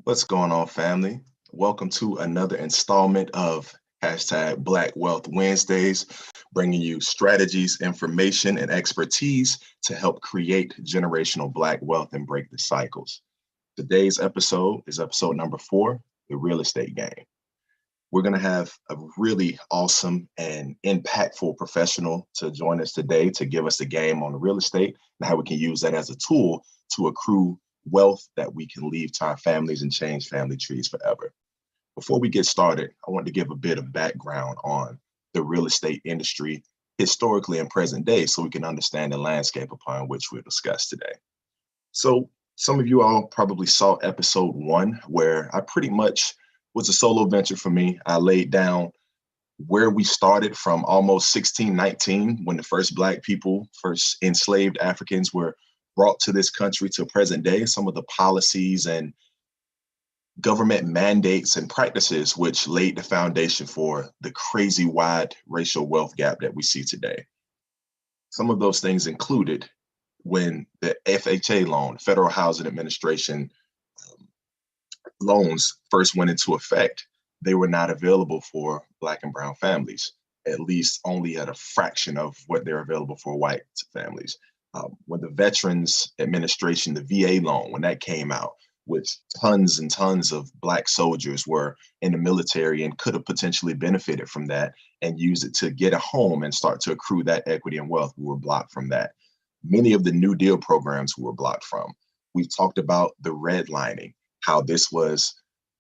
What's going on, family? Welcome to another installment of Black Wealth Wednesdays, bringing you strategies, information, and expertise to help create generational Black wealth and break the cycles. Today's episode is episode number 4, the real estate game. We're going to have a really awesome and impactful professional to join us today to give us the game on real estate and how we can use that as a tool to accrue wealth that we can leave to our families and change family trees forever. Before we get started, I want to give a bit of background on the real estate industry historically and present day so we can understand the landscape upon which we'll discuss today. So some of you all probably saw episode 1, where I pretty much was a solo venture for me. I laid down where we started from almost 1619, when the first Black people, first enslaved Africans, were brought to this country to present day, some of the policies and government mandates and practices which laid the foundation for the crazy wide racial wealth gap that we see today. Some of those things included when the FHA loan, Federal Housing Administration loans, first went into effect. They were not available for Black and brown families, at least only at a fraction of what they're available for white families. When the Veterans Administration, the VA loan, when that came out, with tons and tons of Black soldiers were in the military and could have potentially benefited from that and use it to get a home and start to accrue that equity and wealth, we were blocked from that. Many of the New Deal programs we were blocked from. We've talked about the redlining, how this was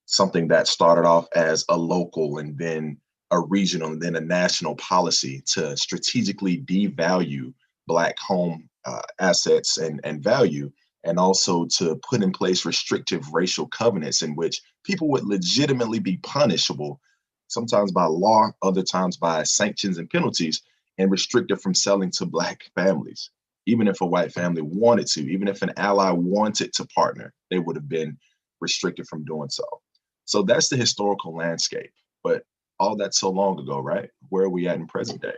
something that started off as a local and then a regional and then a national policy to strategically devalue Black home assets and value, and also to put in place restrictive racial covenants in which people would legitimately be punishable, sometimes by law, other times by sanctions and penalties, and restricted from selling to Black families. Even if a white family wanted to, even if an ally wanted to partner, they would have been restricted from doing so. So that's the historical landscape. But all that's so long ago, right? Where are we at in present day?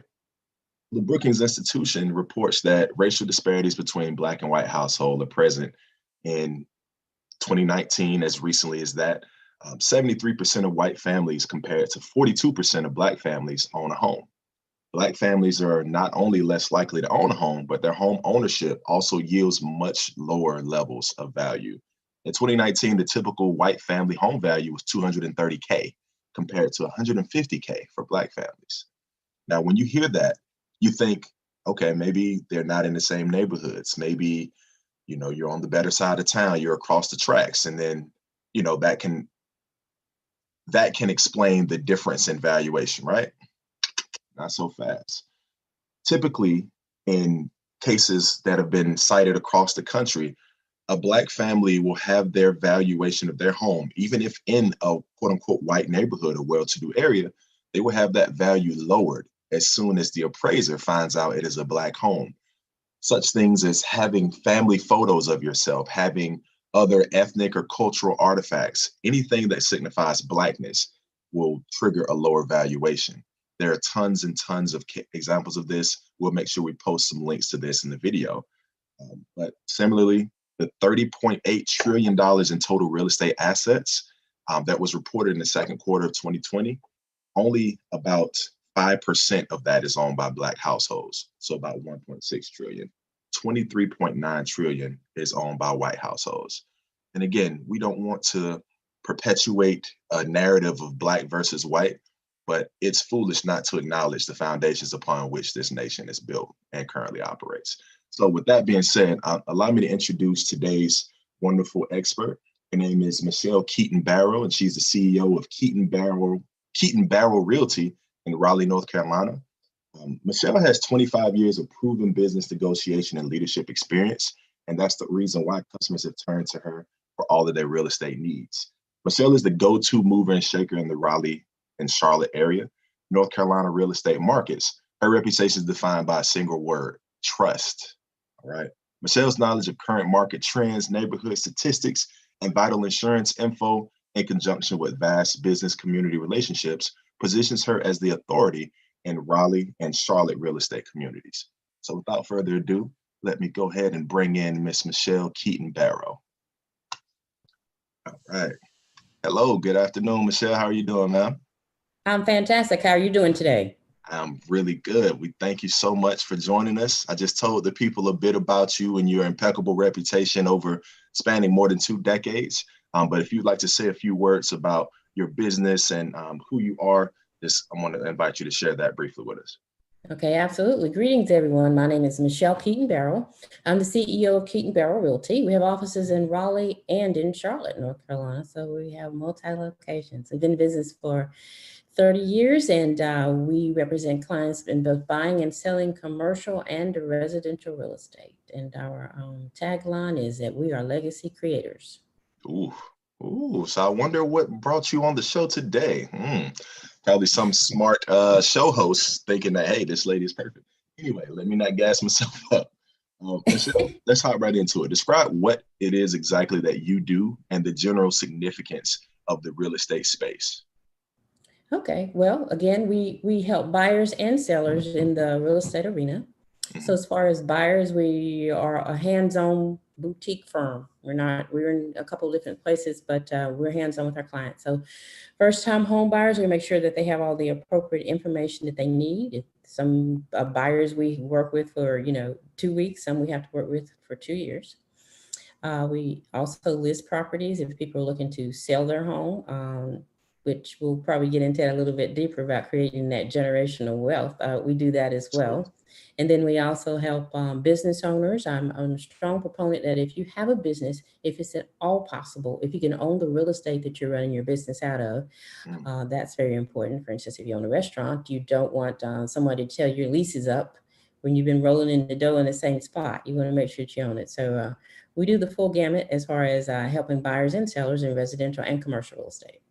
The Brookings Institution reports that racial disparities between Black and white households are present in 2019, as recently as that. 73% of white families compared to 42% of Black families own a home. Black families are not only less likely to own a home, but their home ownership also yields much lower levels of value. In 2019, the typical white family home value was $230K compared to $150K for Black families. Now, when you hear that, you think, okay, maybe they're not in the same neighborhoods. Maybe, you're on the better side of town, you're across the tracks. And then, that can explain the difference in valuation, right? Not so fast. Typically, in cases that have been cited across the country, a Black family will have their valuation of their home, even if in a quote unquote white neighborhood or well-to-do area, they will have that value lowered as soon as the appraiser finds out it is a Black home. Such things as having family photos of yourself, having other ethnic or cultural artifacts, anything that signifies Blackness will trigger a lower valuation. There are tons and tons of examples of this. We'll make sure we post some links to this in the video. But similarly, the $30.8 trillion in total real estate assets that was reported in the second quarter of 2020, only about 5% of that is owned by Black households. So about 1.6 trillion. 23.9 trillion is owned by white households. And again, we don't want to perpetuate a narrative of Black versus white, but it's foolish not to acknowledge the foundations upon which this nation is built and currently operates. So with that being said, allow me to introduce today's wonderful expert. Her name is Michelle Keaton-Barrow, and she's the CEO of Keaton-Barrow Realty in Raleigh, North Carolina. Michelle has 25 years of proven business negotiation and leadership experience, and that's the reason why customers have turned to her for all of their real estate needs. Michelle is the go-to mover and shaker in the Raleigh and Charlotte area, North Carolina real estate markets. Her reputation is defined by a single word: trust. All right. Michelle's knowledge of current market trends, neighborhood statistics, and vital insurance info, in conjunction with vast business community relationships, positions her as the authority in Raleigh and Charlotte real estate communities. So without further ado, let me go ahead and bring in Miss Michelle Keaton-Barrow. All right. Hello, good afternoon, Michelle. How are you doing, ma'am? I'm fantastic. How are you doing today? I'm really good. We thank you so much for joining us. I just told the people a bit about you and your impeccable reputation over spanning more than 2 decades. But if you'd like to say a few words about your business and who you are, just I want to invite you to share that briefly with us. Okay, absolutely. Greetings, everyone. My name is Michelle Keaton-Barrow. I'm the CEO of Keaton-Barrow Realty. We have offices in Raleigh and in Charlotte, North Carolina. So we have multi-locations. We've been in business for 30 years, and we represent clients in both buying and selling commercial and residential real estate. And our tagline is that we are legacy creators. Ooh, ooh. So I wonder what brought you on the show today. Probably some smart show host thinking that, hey, this lady is perfect. Anyway, let me not gas myself up. Michelle, let's hop right into it. Describe what it is exactly that you do and the general significance of the real estate space. Okay, well, again, we help buyers and sellers in the real estate arena. So Mhm. as far as buyers, we are a hands-on boutique firm. We're in a couple of different places, but we're hands-on with our clients. So first-time home buyers, we make sure that they have all the appropriate information that they need. Some buyers we work with for 2 weeks, some we have to work with for 2 years. We also list properties if people are looking to sell their home, which we'll probably get into that a little bit deeper about creating that generational wealth. We do that as Absolutely. well. And then we also help business owners. I'm a strong proponent that if you have a business, if it's at all possible, if you can own the real estate that you're running your business out of, Mm, that's very important. For instance, if you own a restaurant, you don't want somebody to tell your lease is up when you've been rolling in the dough in the same spot. You want to make sure that you own it. So we do the full gamut as far as helping buyers and sellers in residential and commercial real estate.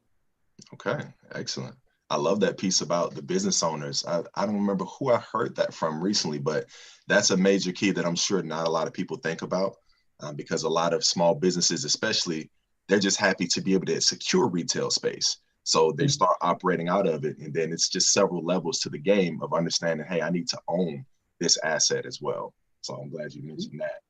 okay, excellent. I love that piece about the business owners. I don't remember who I heard that from recently, but that's a major key that I'm sure not a lot of people think about because a lot of small businesses, especially, they're just happy to be able to secure retail space. So they Mm. start operating out of it. And then it's just several levels to the game of understanding, hey, I need to own this asset as well. So I'm glad you mentioned that.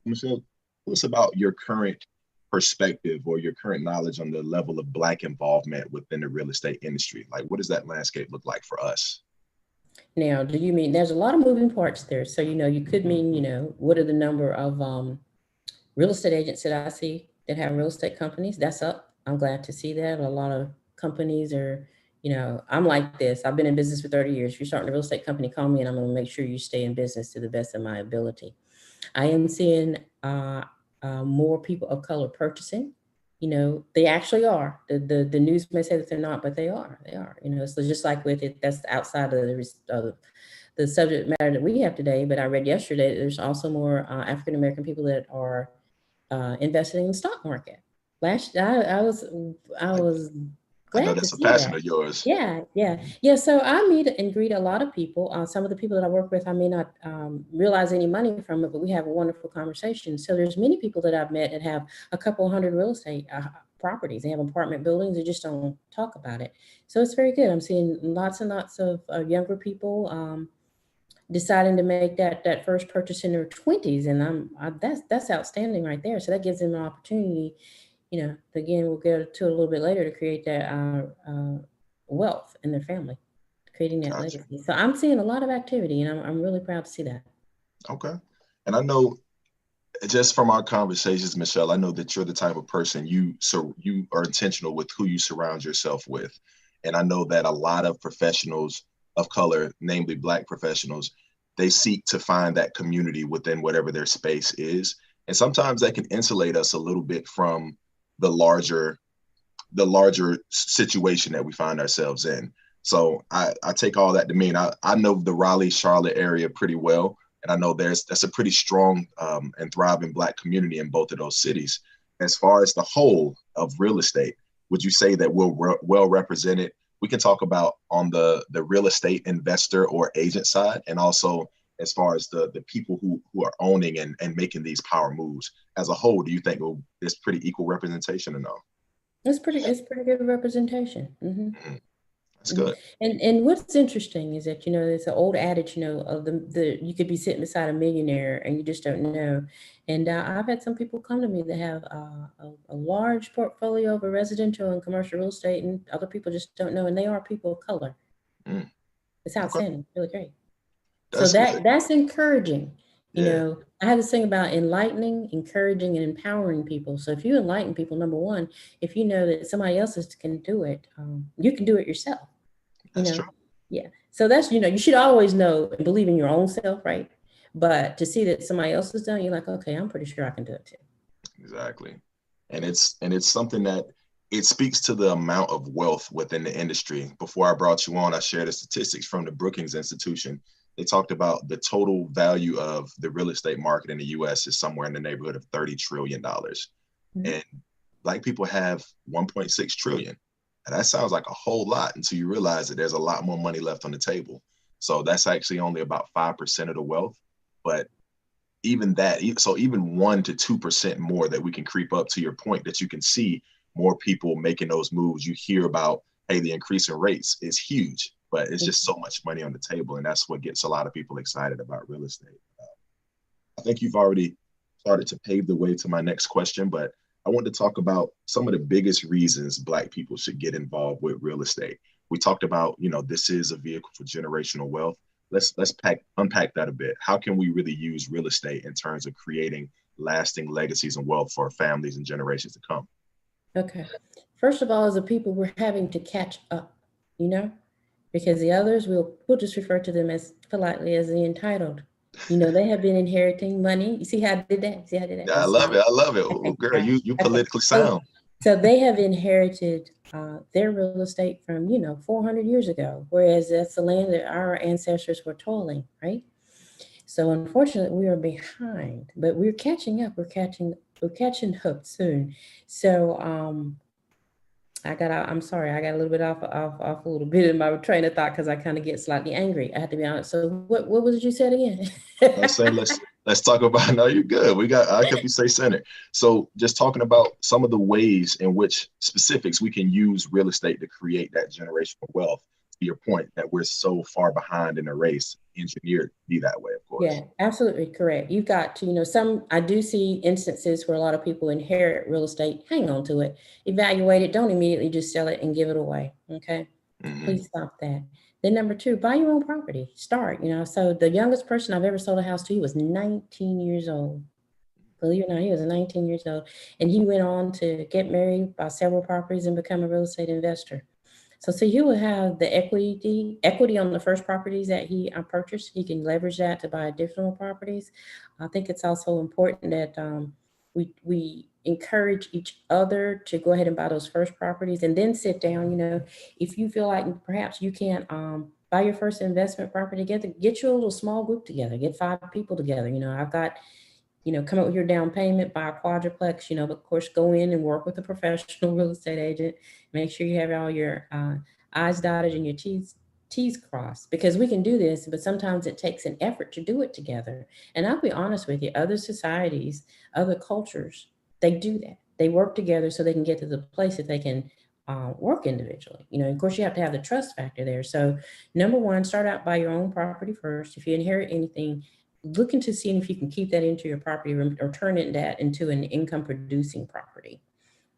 Michelle, tell us about your current perspective or your current knowledge on the level of Black involvement within the real estate industry. Like, what does that landscape look like for us? Now, do you mean there's a lot of moving parts there? So, you could mean, what are the number of real estate agents that I see that have real estate companies? That's up. I'm glad to see that. A lot of companies are, I'm like this. I've been in business for 30 years. If you're starting a real estate company, call me and I'm going to make sure you stay in business to the best of my ability. I am seeing more people of color purchasing. They actually are. The news may say that they're not, but they are. They are. So just like with it, that's outside of the subject matter that we have today. But I read yesterday that there's also more African American people that are investing in the stock market. Last I I, was I know glad to that's a see passion that. of yours. Yeah. So I meet and greet a lot of people. Some of the people that I work with, I may not realize any money from it, but we have a wonderful conversation. So there's many people that I've met that have a couple hundred real estate properties. They have apartment buildings. They just don't talk about it. So it's very good. I'm seeing lots and lots of younger people deciding to make that first purchase in their 20s, and that's outstanding right there. So that gives them an opportunity. Again, we'll get to it a little bit later to create that wealth in their family, creating that Gotcha. legacy. So I'm seeing a lot of activity, and I'm really proud to see that. Okay. And I know just from our conversations, Michelle, I know that you're the type of person you are intentional with who you surround yourself with. And I know that a lot of professionals of color, namely Black professionals, they seek to find that community within whatever their space is. And sometimes that can insulate us a little bit from the larger the larger situation that we find ourselves in. So I take all that to mean I know the Raleigh, Charlotte area pretty well. And I know that's a pretty strong and thriving Black community in both of those cities. As far as the whole of real estate, would you say that well represented? We can talk about on the real estate investor or agent side, and also as far as the people who are owning and making these power moves as a whole. Do you think there's pretty equal representation or no? It's pretty good representation. Mhm. That's good. And what's interesting is that, it's an old adage, of the you could be sitting beside a millionaire and you just don't know. And I've had some people come to me that have a large portfolio of a residential and commercial real estate, and other people just don't know, and they are people of color. Mm, It's okay, outstanding, really great. So that's good. that's encouraging. Yeah, I have this thing about enlightening, encouraging, and empowering people. So if you enlighten people, number one, if you know that somebody else can do it, you can do it yourself. you that's know true. yeah, so that's, you should always know and believe in your own self, right? But to see that somebody else has done, you're like, okay, I'm pretty sure I can do it too. Exactly. And it's something that it speaks to the amount of wealth within the industry. Before I brought you on, I shared the statistics from the Brookings Institution. They talked about the total value of the real estate market in the US is somewhere in the neighborhood of $30 trillion. Mhm. And Black people have 1.6 trillion. And that sounds like a whole lot until you realize that there's a lot more money left on the table. So that's actually only about 5% of the wealth. But even that, so even 1 to 2% more that we can creep up, to your point, that you can see more people making those moves. You hear about, hey, the increase in rates is huge, but it's just so much money on the table. And that's what gets a lot of people excited about real estate. I think you've already started to pave the way to my next question, but I want to talk about some of the biggest reasons Black people should get involved with real estate. We talked about, this is a vehicle for generational wealth. Let's unpack that a bit. How can we really use real estate in terms of creating lasting legacies and wealth for our families and generations to come? Okay. First of all, as a people, we're having to catch up, you know, because the others, we'll just refer to them as politely as the entitled. They have been inheriting money. You see how I did that? See how I did that? Yeah, You I smart. love it. I love it. Okay. Ooh, girl, All right. you Okay. politically So, sound. so they have inherited their real estate from, 400 years ago, whereas that's the land that our ancestors were toiling, right? So unfortunately, we are behind, but we're catching up. We're catching up soon. So I'm sorry, I got a little bit off a little bit in my train of thought because I kind of get slightly angry. I have to be honest. So what was it you said again? I'm saying let's talk about. No, you're good. I help you stay centered. So just talking about some of the ways in which specifics we can use real estate to create that generational wealth. To your point, that we're so far behind in the race, engineered to be that way, of Yeah, course. absolutely correct. You've got to, I do see instances where a lot of people inherit real estate, hang on to it, evaluate it, don't immediately just sell it and give it away. Okay. Hmm. Please stop that. Then number two, buy your own property. Start, so the youngest person I've ever sold a house to, he was 19 years old. Believe it or not, he was 19 years old. And he went on to get married, buy several properties, and become a real estate investor. So see, he will have the equity on the first properties that he purchased. He can leverage that to buy additional properties. I think it's also important that we encourage each other to go ahead and buy those first properties, and then sit down. If you feel like perhaps you can't buy your first investment property together, get your little small group together, get 5 people together. I've got, come up with your down payment, buy a quadruplex, but of course go in and work with a professional real estate agent. Make sure you have all your I's dotted and your T's crossed, because we can do this, but sometimes it takes an effort to do it together. And I'll be honest with you, other societies, other cultures, they do that. They work together so they can get to the place that they can work individually. Of course, you have to have the trust factor there. So number one, start out by your own property first. If you inherit anything, look into seeing if you can keep that into your property or turn that into an income producing property.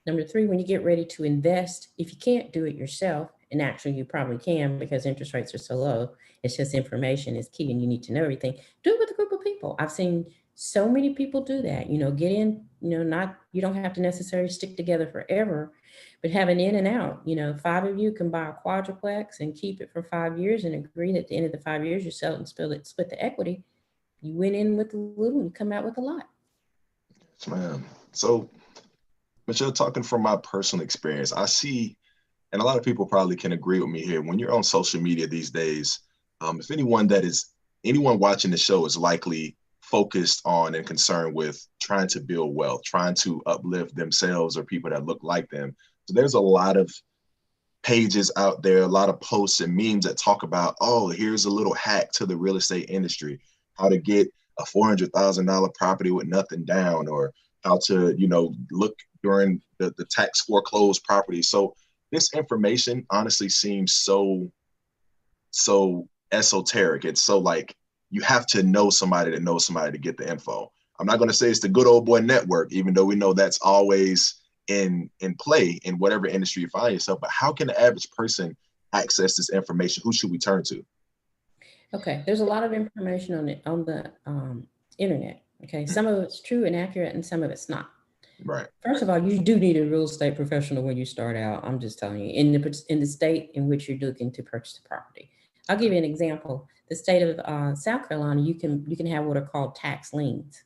Number three, when you get ready to invest, if you can't do it yourself, and actually you probably can because interest rates are so low, it's just information is key and you need to know everything. Do it with a group of people. I've seen so many people do that. Get in, not, you don't have to necessarily stick together forever, but have an in and out. 5 of you can buy a quadruplex and keep it for 5 years and agree that at the end of the 5 years you sell it and split the equity. You went in with a little, you come out with a lot. Yes, ma'am. So, Michelle, talking from my personal experience, I see, and a lot of people probably can agree with me here. When you're on social media these days, if anyone watching the show is likely focused on and concerned with trying to build wealth, trying to uplift themselves or people that look like them. So there's a lot of pages out there, a lot of posts and memes that talk about, oh, here's a little hack to the real estate industry, how to get a $400,000 property with nothing down, or how to, look during the tax foreclosed property. So this information honestly seems so esoteric. It's so like you have to know somebody to know somebody to get the info. I'm not going to say it's the good old boy network, even though we know that's always in play in whatever industry you find yourself. But how can the average person access this information? Who should we turn to? Okay, there's a lot of information on the internet. Okay, some of it's true and accurate, and some of it's not. Right. First of all, you do need a real estate professional when you start out. I'm just telling you, in the state in which you're looking to purchase the property. I'll give you an example. The state of South Carolina, you can have what are called tax liens.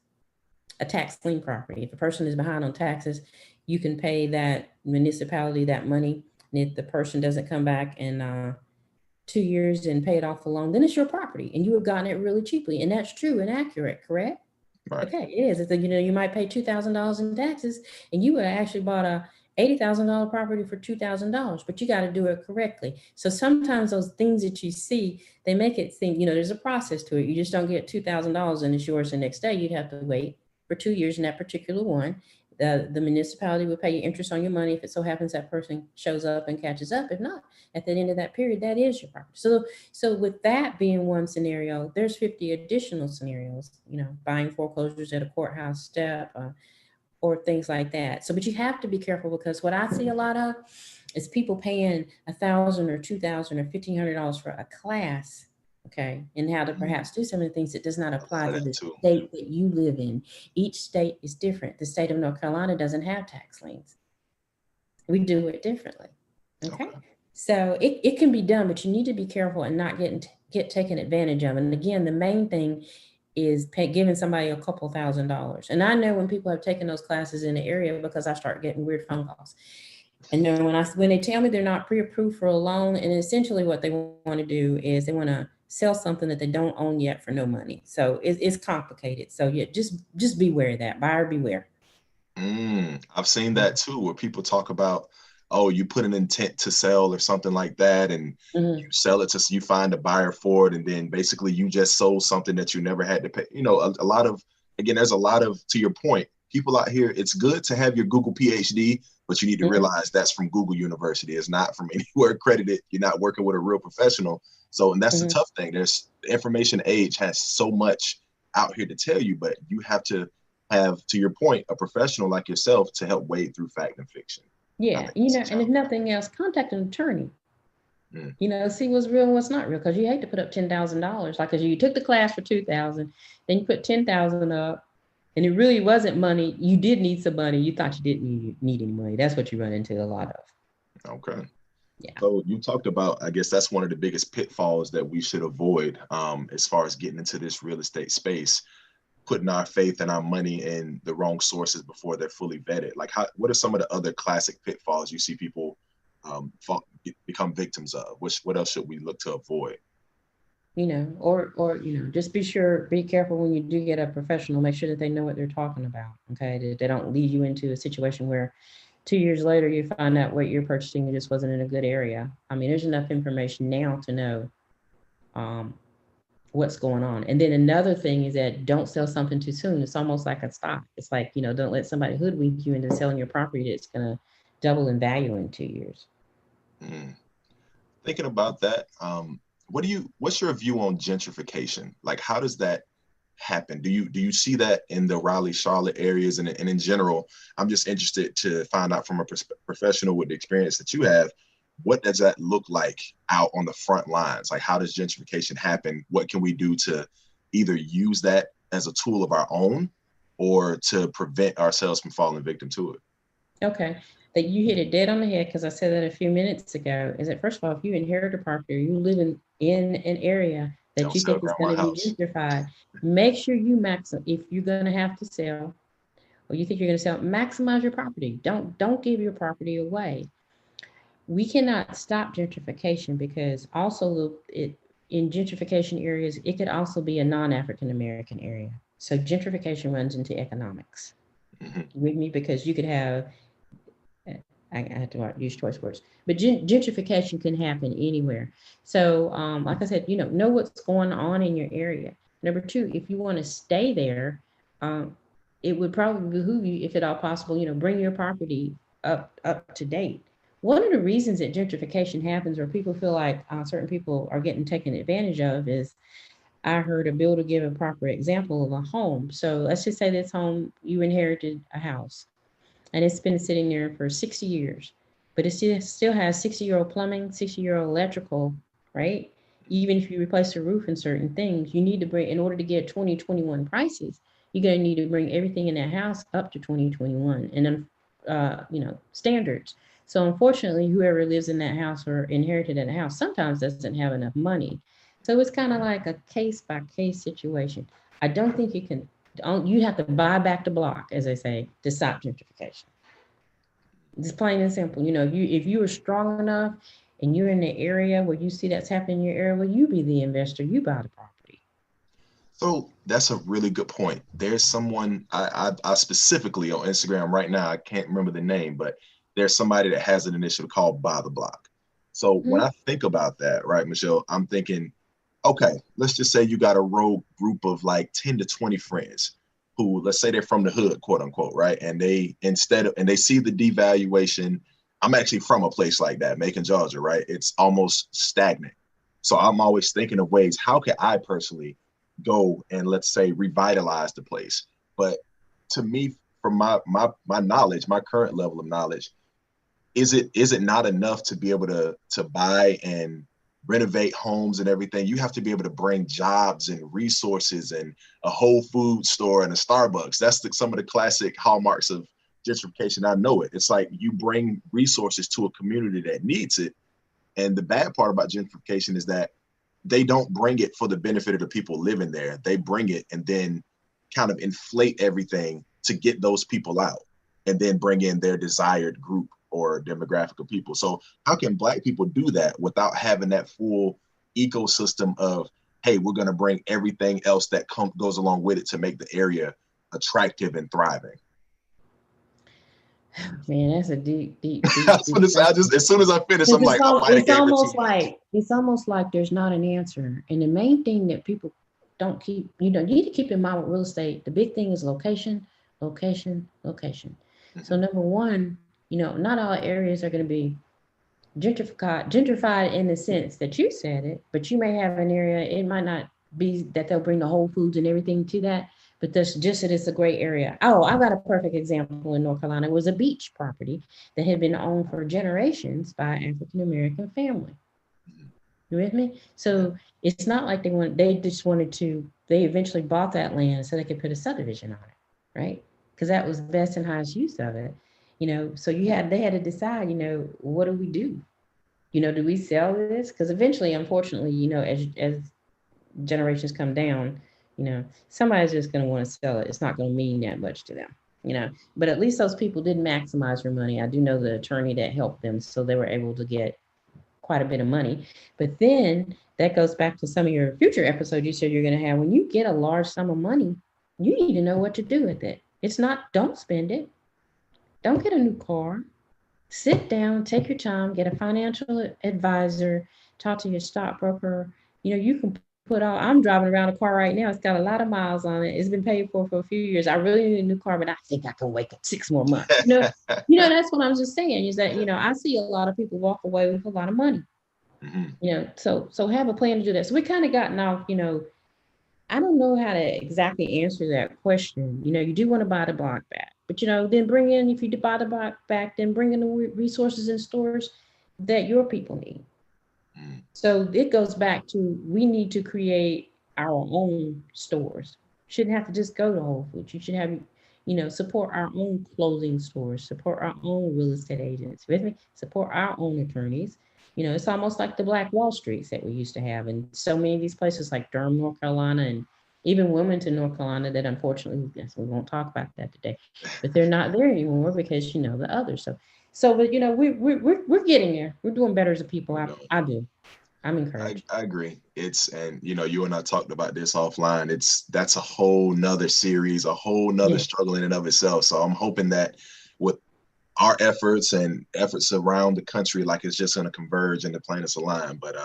A tax lien property. If a person is behind on taxes, you can pay that municipality that money, and if the person doesn't come back in 2 years and pay it off the loan, then it's your property, and you have gotten it really cheaply, and that's true and accurate, correct? Right. Okay, it is. It's you might pay $2,000 in taxes, and you would have actually bought a $80,000 property for $2,000, but you got to do it correctly. So sometimes those things that you see, they make it seem, there's a process to it. You just don't get $2,000 and it's yours the next day. You'd have to wait for 2 years in that particular one. The municipality would pay you interest on your money if it so happens that person shows up and catches up. If not, at the end of that period, that is your property. So with that being one scenario, there's 50 additional scenarios, buying foreclosures at a courthouse step or things like that. So, but you have to be careful, because what I see a lot of is people paying $1,000 or $2,000 or $1,500 for a class. Okay. And how to perhaps do some of the things that does not apply to the state that you live in. Each state is different. The state of North Carolina doesn't have tax liens. We do it differently. Okay. So it can be done, but you need to be careful and not get taken advantage of. And again, the main thing is giving somebody a couple $1,000s. And I know when people have taken those classes in the area, because I start getting weird phone calls. And then when they tell me they're not pre-approved for a loan, and essentially what they want to do is they want to sell something that they don't own yet for no money. So it's complicated. So yeah, just beware of that. Buyer beware. I've seen that too, where people talk about, oh, you put an intent to sell or something like that, and you sell it you find a buyer for it, and then basically you just sold something that you never had to pay. A lot of, again, there's a lot of, to your point, people out here, it's good to have your Google PhD, but you need to realize that's from Google University. It's not from anywhere accredited. You're not working with a real professional. So, and that's the tough thing. The information age has so much out here to tell you, but you have to have, to your point, a professional like yourself to help wade through fact and fiction. Yeah, and if nothing else, contact an attorney. See what's real and what's not real, because you hate to put up $10,000. Like, because you took the class for $2,000, then you put $10,000 up, and it really wasn't money. You did need some money. You thought you didn't need any money. That's what you run into a lot of. Okay. Yeah. So you talked about, I guess that's one of the biggest pitfalls that we should avoid as far as getting into this real estate space, putting our faith and our money in the wrong sources before they're fully vetted. Like, what are some of the other classic pitfalls you see people become victims of? What else should we look to avoid? Just be careful when you do get a professional. Make sure that they know what they're talking about. Okay, that they don't lead you into a situation where 2 years later you find out what you're purchasing just wasn't in a good area. I mean, there's enough information now to know what's going on. And then another thing is that don't sell something too soon. It's almost like a stock. It's like, don't let somebody hoodwink you into selling your property that's going to double in value in 2 years. Thinking about that, what's your view on gentrification? Like, how does that happen? Do you see that in the Raleigh, Charlotte areas, and in general? I'm just interested to find out from a professional with the experience that you have, what does that look like out on the front lines? Like, how does gentrification happen? What can we do to either use that as a tool of our own or to prevent ourselves from falling victim to it? Okay. That you hit it dead on the head, because I said that a few minutes ago, is that first of all, if you inherit a property or you live in an area that you think is going to be gentrified, make sure you if you're going to have to sell or you think you're going to sell, maximize your property. Don't give your property away. We cannot stop gentrification, because also in gentrification areas, it could also be a non-African American area. So gentrification runs into economics with me, because you could have, I had to use choice words, but gentrification can happen anywhere. So like I said, know what's going on in your area. Number two, if you want to stay there, it would probably behoove you, if at all possible, bring your property up to date. one of the reasons that gentrification happens, or people feel like certain people are getting taken advantage of, is I heard a builder give a proper example of a home. So let's just say this home, you inherited a house and it's been sitting there for 60 years, but it still has 60-year-old plumbing, 60-year-old electrical, right? Even if you replace the roof and certain things, you need to bring, in order to get 2021 prices, you're going to need to bring everything in that house up to 2021 and then, standards. So unfortunately, whoever lives in that house or inherited that house sometimes doesn't have enough money. So it's kind of like a case by case situation. I don't think you can, you have to buy back the block, as they say, to stop gentrification. It's plain and simple. If you are strong enough and you're in the area where you see that's happening in your area, well, you be the investor, you buy the property. So that's a really good point. There's someone I specifically on Instagram right now, I can't remember the name, but there's somebody that has an initiative called Buy the Block. So when Mhm. I think about that, right, Michelle, I'm thinking, okay, let's just say you got a rogue group of like 10 to 20 friends who, let's say they're from the hood, quote unquote, right? And they see the devaluation. I'm actually from a place like that, Macon, Georgia, right? It's almost stagnant. So I'm always thinking of ways, how can I personally go and, let's say, revitalize the place? But to me, from my knowledge, my current level of knowledge, is it not enough to be able to buy and renovate homes and everything? You have to be able to bring jobs and resources and a Whole Food store and a Starbucks. That's some of the classic hallmarks of gentrification. I know it. It's like you bring resources to a community that needs it. And the bad part about gentrification is that they don't bring it for the benefit of the people living there. They bring it and then kind of inflate everything to get those people out and then bring in their desired group or demographic of people. So how can Black people do that without having that full ecosystem of, hey, we're going to bring everything else that goes along with it to make the area attractive and thriving? Man, that's a deep, deep, I deep, was deep gonna say, question. as soon as I finish, I'm Because like, I might have gave it too much. it's almost like there's not an answer. And the main thing that people don't keep, you need to keep in mind with real estate. The big thing is location, location, location. So Mm-hmm. number one, not all areas are going to be gentrified in the sense that you said it, but you may have an area, it might not be that they'll bring the Whole Foods and everything to that, but that's just that it's a great area. Oh, I got a perfect example in North Carolina. It was a beach property that had been owned for generations by an African American family. You with me? Yeah. So it's not like they just wanted to, they eventually bought that land so they could put a subdivision on it, right? Because that was the best and highest use of it. So they had to decide, what do we do? Do we sell this? Because eventually, unfortunately, as generations come down, somebody's just going to want to sell it. It's not going to mean that much to them, But at least those people did maximize their money. I do know the attorney that helped them, so they were able to get quite a bit of money. But then that goes back to some of your future episodes you said you're going to have. When you get a large sum of money, you need to know what to do with it. It's not, don't spend it. Don't get a new car. Sit down, take your time, get a financial advisor, talk to your stockbroker. You can put all, I'm driving around a car right now. It's got a lot of miles on it. It's been paid for a few years. I really need a new car, but I think I can wait 6 more months. That's what I'm just saying is that, Yeah. I see a lot of people walk away with a lot of money. Mm-hmm. So have a plan to do that. So we kind of gotten off, I don't know how to exactly answer that question. You do want to buy the block back, but then bring in, if you buy the block back, then bring in the resources and stores that your people need. Mm-hmm. So it goes back to, we need to create our own stores. Shouldn't have to just go to Whole Foods. You should have, support our own clothing stores, support our own real estate agents with me, support our own attorneys. It's almost like the Black Wall Streets that we used to have. And so many of these places like Durham, North Carolina, and even Wilmington, North Carolina, that unfortunately, yes, we won't talk about that today, but they're not there anymore because, the others. But, we're getting there. We're doing better as a people. I, No. I do. I'm I, encouraged. I agree. And you and I talked about this offline. That's a whole nother series, a whole nother Yeah. struggle in and of itself. So I'm hoping that with our efforts and efforts around the country, like it's just going to converge and the planets align. But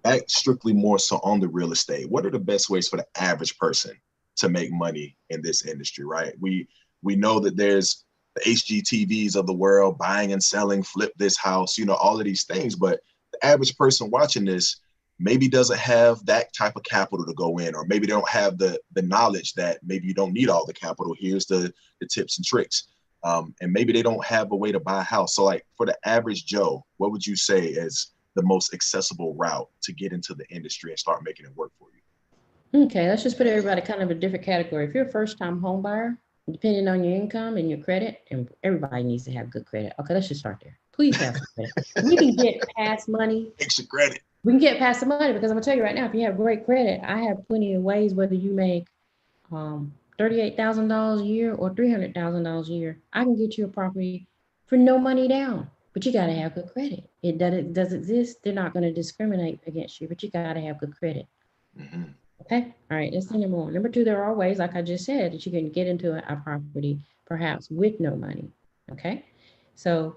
back strictly more so on the real estate. What are the best ways for the average person to make money in this industry? Right? We know that there's the HGTVs of the world, buying and selling, flip this house, all of these things. But the average person watching this maybe doesn't have that type of capital to go in, or maybe they don't have the knowledge that maybe you don't need all the capital. Here's the tips and tricks. And maybe they don't have a way to buy a house. So like for the average Joe, what would you say is the most accessible route to get into the industry and start making it work for you? Okay, let's just put everybody kind of a different category. If you're a first-time home buyer, depending on your income and your credit, and everybody needs to have good credit. Okay, let's just start there. Please have some credit. We can get past money. Extra credit. We can get past the money, because I'm gonna tell you right now, if you have great credit, I have plenty of ways, whether you make $38,000 a year or $300,000 a year, I can get you a property for no money down. But you gotta have good credit. It does exist. They're not gonna discriminate against you, but you gotta have good credit. Mm-hmm. Okay, all right, that's number one. Number two, there are ways, like I just said, that you can get into a property perhaps with no money. Okay, so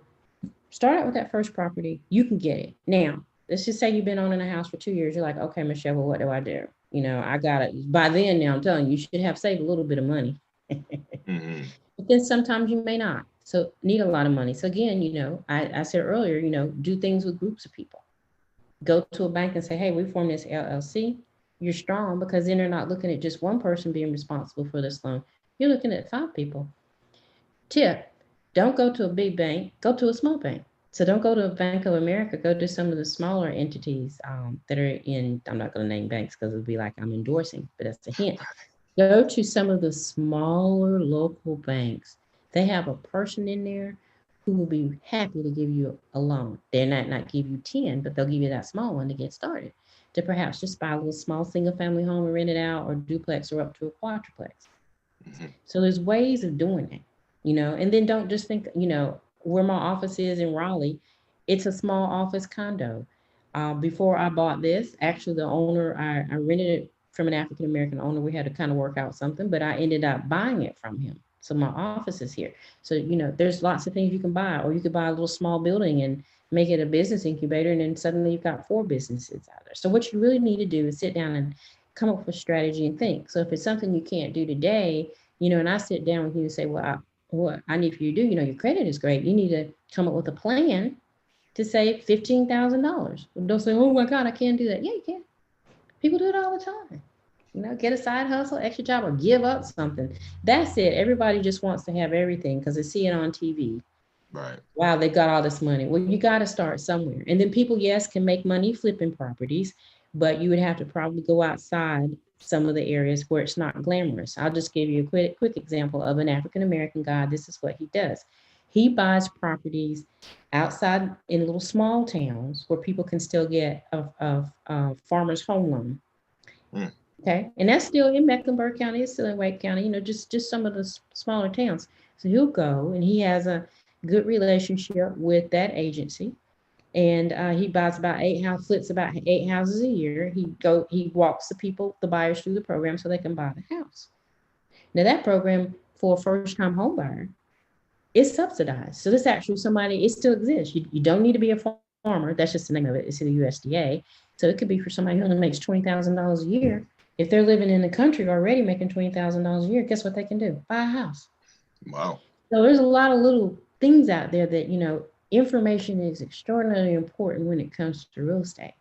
start out with that first property. You can get it. Now, let's just say you've been owning a house for 2 years. You're like, okay, Michelle, well, what do I do? I got it. By then, now I'm telling you, you should have saved a little bit of money. Mm-hmm. But then sometimes you may not. So need a lot of money. So again, I said earlier, do things with groups of people. Go to a bank and say, hey, we formed this LLC. You're strong, because then they're not looking at just one person being responsible for this loan. You're looking at 5 people. Tip, don't go to a big bank, go to a small bank. So don't go to Bank of America, go to some of the smaller entities that are in, I'm not going to name banks because it'll be like I'm endorsing, but that's a hint. Go to some of the smaller local banks. They have a person in there who will be happy to give you a loan. They're not give you 10, but they'll give you that small one to get started, to perhaps just buy a little small single family home and rent it out, or duplex, or up to a quadruplex. Mm-hmm. So there's ways of doing it, and then don't just think, where my office is in Raleigh, it's a small office condo. Before I bought this, actually the owner, I rented it from an African American owner. We had to kind of work out something, but I ended up buying it from him. So my office is here. So, there's lots of things you can buy, or you could buy a little small building and make it a business incubator, and then suddenly you've got 4 businesses out there. So what you really need to do is sit down and come up with a strategy and think. So if it's something you can't do today, and I sit down with you and say, well, what I need for you to do, your credit is great. You need to come up with a plan to save $15,000. Don't say, oh my God, I can't do that. Yeah, you can. People do it all the time. Get a side hustle, extra job, or give up something. That's it. Everybody just wants to have everything because they see it on TV. Right. Wow, they got all this money. Well, you got to start somewhere. And then people, yes, can make money flipping properties, but you would have to probably go outside some of the areas where it's not glamorous. I'll just give you a quick example of an African American guy. This is what he does. He buys properties outside in little small towns where people can still get a farmer's home loan. Mm. Okay, and that's still in Mecklenburg County. It's still in Wake County. Just some of the smaller towns. So he'll go, and he has a good relationship with that agency, and he buys about 8 houses, flips about 8 houses a year. He walks the buyers through the program so they can buy the house. Now that program for a first-time home buyer is subsidized. So this actually it still exists. You don't need to be a farmer. That's just the name of it. It's in the USDA. So it could be for somebody who only makes $20,000 a year. If they're living in the country already making $20,000 a year, guess what they can do? Buy a house. Wow. So there's a lot of little things out there that, information is extraordinarily important when it comes to real estate.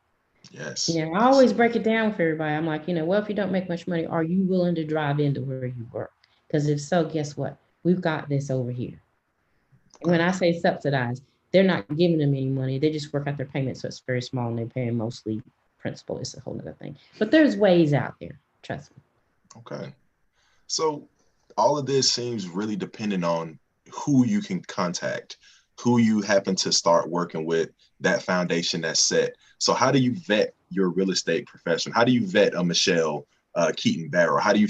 Yes. I always break it down for everybody. I'm like, well, if you don't make much money, are you willing to drive into where you work? Because if so, guess what? We've got this over here. And when I say subsidized, they're not giving them any money. They just work out their payments, so it's very small, and they're paying mostly principal. It's a whole other thing. But there's ways out there. Trust me. Okay. So all of this seems really dependent on who you can contact, who you happen to start working with, that foundation that's set. So how do you vet your real estate profession? How do you vet a Michelle Keaton-Barrow? How do you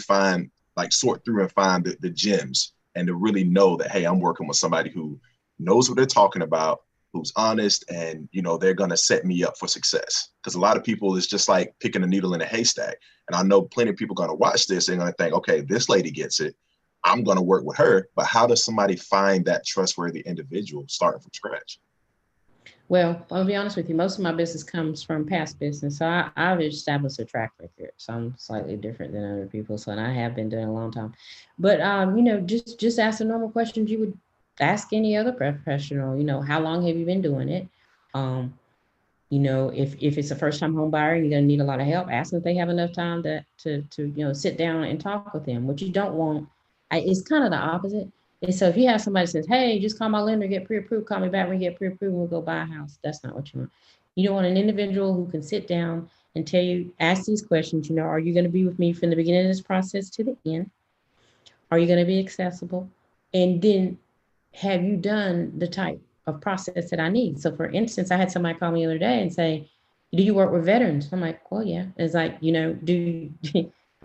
sort through and find the gems, and to really know that, hey, I'm working with somebody who knows what they're talking about, who's honest, and they're going to set me up for success? Because a lot of people, is just like picking a needle in a haystack. And I know plenty of people going to watch this and going to think, okay, this lady gets it, I'm going to work with her. But how does somebody find that trustworthy individual starting from scratch? Well, I'll be honest with you. Most of my business comes from past business. So I've established a track record. So I'm slightly different than other people. So, and I have been doing a long time. But, just ask the normal questions you would ask any other professional, how long have you been doing it? If it's a first time home buyer and you're going to need a lot of help, ask them if they have enough time to sit down and talk with them. What you don't want, it's kind of the opposite. And so if you have somebody that says, hey, just call my lender, get pre-approved, call me back when you get pre-approved, we'll go buy a house. That's not what you want. You don't want an individual who can sit down and tell you, ask these questions, are you going to be with me from the beginning of this process to the end? Are you going to be accessible? And then have you done the type of process that I need? So for instance, I had somebody call me the other day and say, do you work with veterans? I'm like, well, yeah. It's like, I'm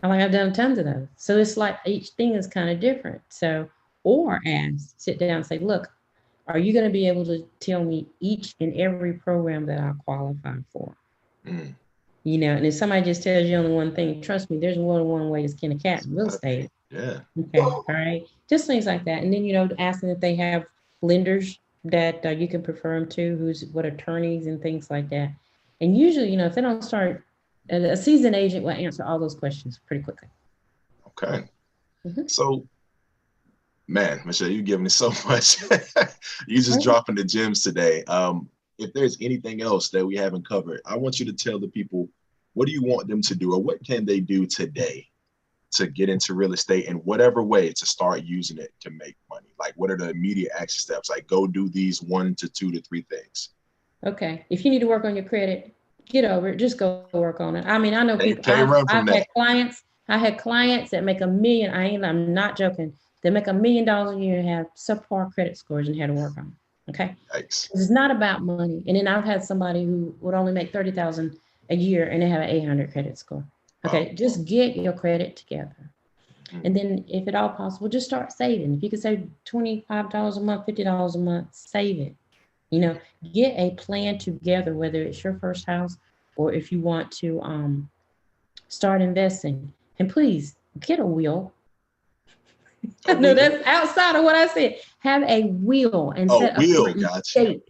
like, I've done tons of those. So it's like each thing is kind of different. So, or sit down and say, look, are you going to be able to tell me each and every program that I qualify for? And if somebody just tells you only one thing, trust me, there's more than one way to skin a cat in real estate. Yeah. Okay. All right. Just things like that. And then, asking if they have lenders that you can prefer them to, what attorneys and things like that. And usually, if they don't start, a seasoned agent will answer all those questions pretty quickly. Okay. So, man, Michelle, you're giving me so much. You just dropping the gems today. If there's anything else that we haven't covered, I want you to tell the people, what do you want them to do, or what can they do today to get into real estate in whatever way to start using it to make money? Like, what are the immediate action steps? Like, go do these 1 to 2 to 3 things. Okay. If you need to work on your credit, get over it. Just go work on it. I mean, I know people. I've had clients. I had clients that make $1 million. I'm not joking. They make $1 million a year and have subpar credit scores and had to work on it. Okay. Yikes. It's not about money. And then I've had somebody who would only make $30,000 a year and they have an 800 credit score. Okay. Wow. Just get your credit together. And then if at all possible, just start saving. If you can save $25 a month, $50 a month, save it. Get a plan together, whether it's your first house or if you want to start investing. And please get a will. No, that's outside of what I said. Have a will and set a date.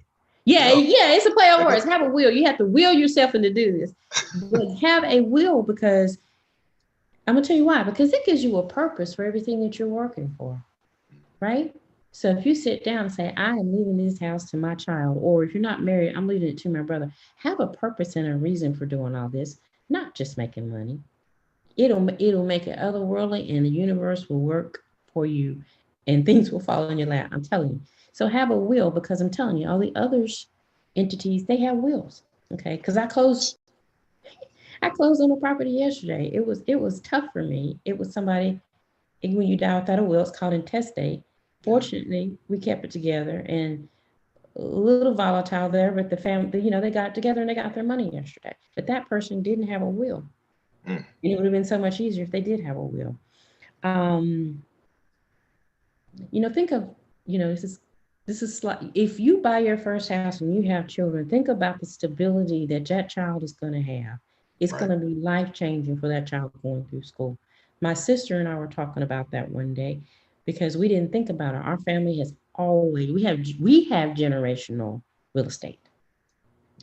Yeah, it's a play on words. Have a will. You have to will yourself into do this. But have a will, because I'm going to tell you why. Because it gives you a purpose for everything that you're working for, right? So if you sit down and say, I am leaving this house to my child, or if you're not married, I'm leaving it to my brother. Have a purpose and a reason for doing all this, not just making money. It'll make it otherworldly, and the universe will work for you and things will fall in your lap. I'm telling you. So have a will, because I'm telling you, all the others entities, they have wills. Okay. Because I closed on a property yesterday. It was tough for me. It was somebody, when you die without a will, it's called intestate. Fortunately, we kept it together, and a little volatile there, but the family, they got together and they got their money yesterday. But that person didn't have a will. And it would have been so much easier if they did have a will. Think of, this is like, if you buy your first house and you have children, think about the stability that child is going to have. It's going to be life-changing for that child going through school. My sister and I were talking about that one day, because we didn't think about it. Our family has always, we have generational real estate.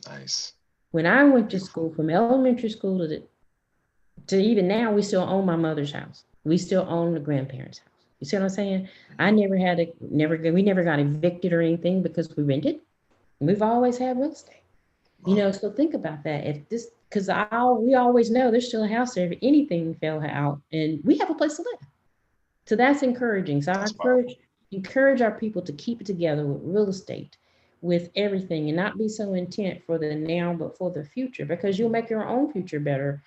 Nice. When I went to school, from elementary school to even now, we still own my mother's house. We still own the grandparents' house. You see what I'm saying? I we never got evicted or anything because we rented. We've always had real estate. So think about that. Because we always know there's still a house there if anything fell out, and we have a place to live. So that's encouraging. So I encourage our people to keep it together with real estate, with everything, and not be so intent for the now, but for the future, because you'll make your own future better.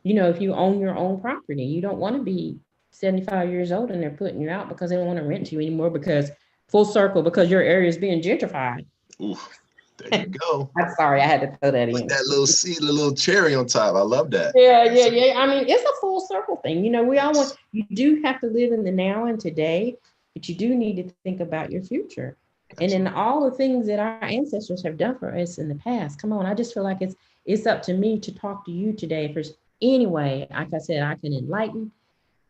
If you own your own property, you don't want to be 75 years old and they're putting you out because they don't want to rent to you anymore, because full circle, because your area is being gentrified. Ooh, there you go. I'm sorry, I had to throw that in. That little seed, a little cherry on top. I love that. Yeah. I mean, it's a full circle thing. You do have to live in the now and today, but you do need to think about your future. Absolutely. And then all the things that our ancestors have done for us in the past. Come on, I just feel like it's up to me to talk to you today. If there's any way, like I said, I can enlighten,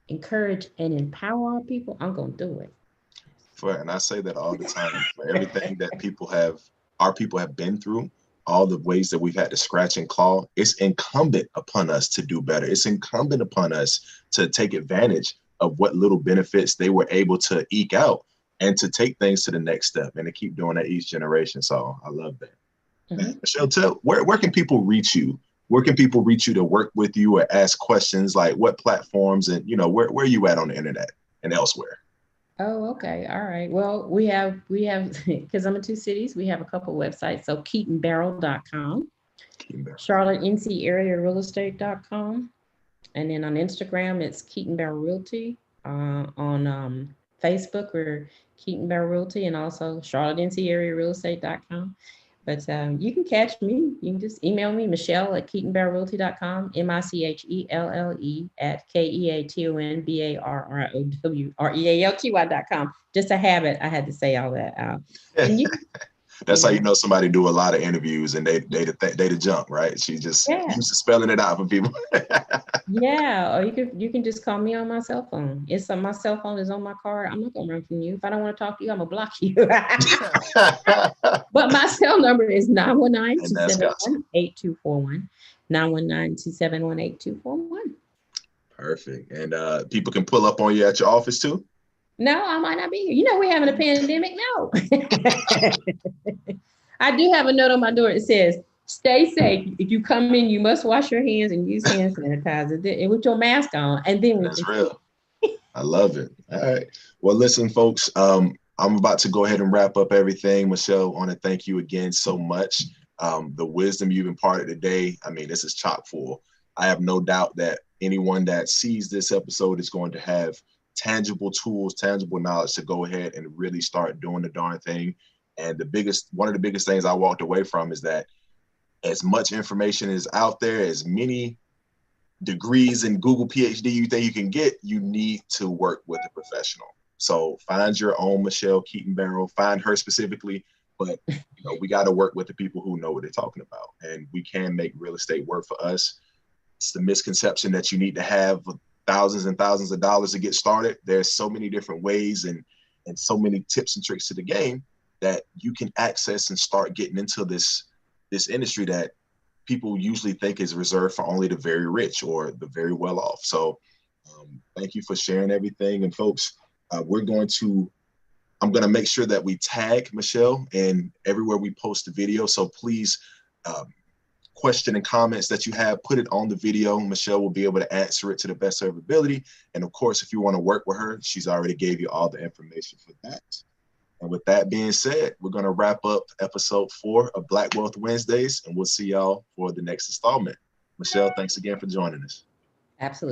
encourage, and empower our people, I'm going to do it. And I say that all the time. For everything that our people have been through, all the ways that we've had to scratch and claw, it's incumbent upon us to do better. It's incumbent upon us to take advantage of what little benefits they were able to eke out and to take things to the next step and to keep doing that each generation. So I love that. Man, Michelle, where can people reach you? Where can people reach you to work with you or ask questions? Like what platforms, and where are you at on the internet and elsewhere? Oh, okay. All right. Well, we have because I'm in two cities, we have a couple websites. So Keaton-Barrow.com, Charlotte NC area real estate.com. And then on Instagram, it's Keaton-Barrow Realty. On Facebook, we're Keaton-Barrow Realty, and also Charlotte NC area real estate.com. But you can catch me. You can just email me, Michelle at KeatonBarrowRealty.com, MICHELLE at KEATONBARROWREALTY.com. Just a habit. I had to say all that out. And you That's how you know somebody do a lot of interviews and they the jump, right? She just used to spelling it out for people. Yeah, or you can just call me on my cell phone. It's on my cell phone is on my card. I'm not gonna run from you. If I don't want to talk to you, I'm gonna block you. But my cell number is 919-271-8241. 919-271-8241. Perfect. And people can pull up on you at your office too? No, I might not be here. We're having a pandemic. No. I do have a note on my door. It says, stay safe. If you come in, you must wash your hands and use hand sanitizer and with your mask on. And then that's real. I love it. All right. Well, listen, folks, I'm about to go ahead and wrap up everything. Michelle, I want to thank you again so much. The wisdom you've imparted today, I mean, this is chock full. I have no doubt that anyone that sees this episode is going to have tangible tools, tangible knowledge to go ahead and really start doing the darn thing. And one of the biggest things I walked away from is that as much information is out there, as many degrees in Google PhD you think you can get, you need to work with a professional. So find your own Michelle Keaton-Barrow, find her specifically, but we got to work with the people who know what they're talking about, and we can make real estate work for us. It's the misconception that you need to have thousands and thousands of dollars to get started. There's so many different ways and so many tips and tricks to the game that you can access and start getting into this industry that people usually think is reserved for only the very rich or the very well off. So thank you for sharing everything. And folks, I'm going to make sure that we tag Michelle and everywhere we post the video. So please, question and comments that you have, put it on the video. Michelle will be able to answer it to the best of her ability. And of course, if you want to work with her, she's already gave you all the information for that. And with that being said, we're going to wrap up episode 4 of Black Wealth Wednesdays, and we'll see y'all for the next installment. Michelle, thanks again for joining us. Absolutely.